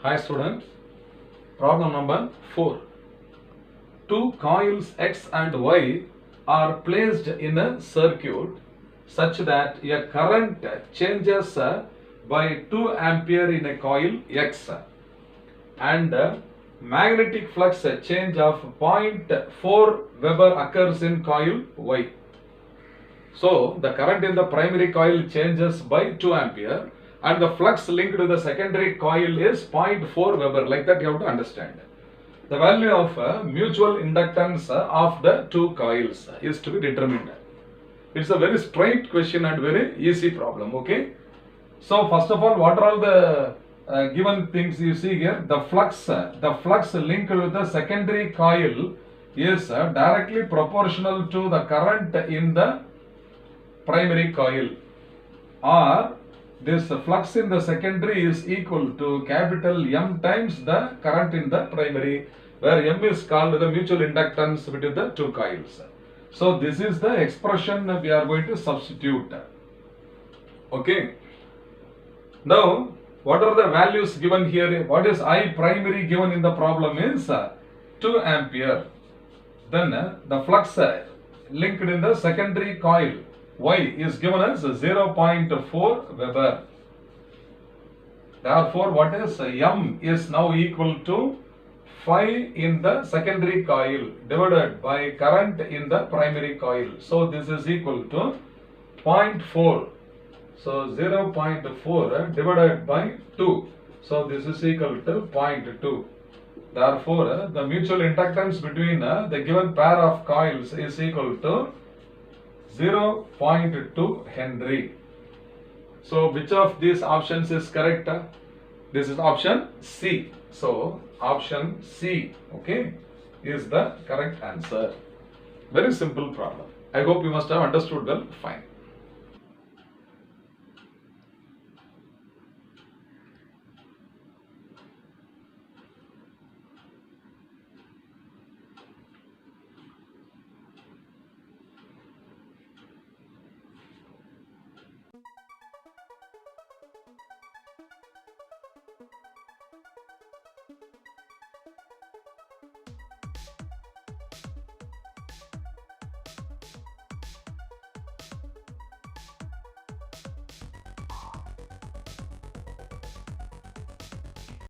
Hi students, problem number 4. Two coils X and Y are placed in a circuit such that a current changes by 2 ampere in a coil X and magnetic flux change of 0.4 Weber occurs in coil Y. So the current in the primary coil changes by 2 ampere and the flux linked to the secondary coil is 0.4 Weber. Like that you have to understand. The value of mutual inductance of the two coils is to be determined. It's a very straight question and very easy problem. Okay. So first of all, what are all the given things you see here? The flux linked with the secondary coil is directly proportional to the current in the primary coil, or this flux in the secondary is equal to capital M times the current in the primary, where M is called the mutual inductance between the two coils. So this is the expression we are going to substitute. Okay. Now what are the values given here? What is I primary given in the problem is 2 ampere. Then the flux linked in the secondary coil Y is given as 0.4 Weber. Therefore, what is M is now equal to phi in the secondary coil divided by current in the primary coil. So this is equal to 0.4. So 0.4 divided by 2. So this is equal to 0.2. Therefore, the mutual inductance between the given pair of coils is equal to 0.2 Henry. So which of these options is correct? This is option C. So option C, okay, is the correct answer. Very simple problem. I hope you must have understood well. Fine.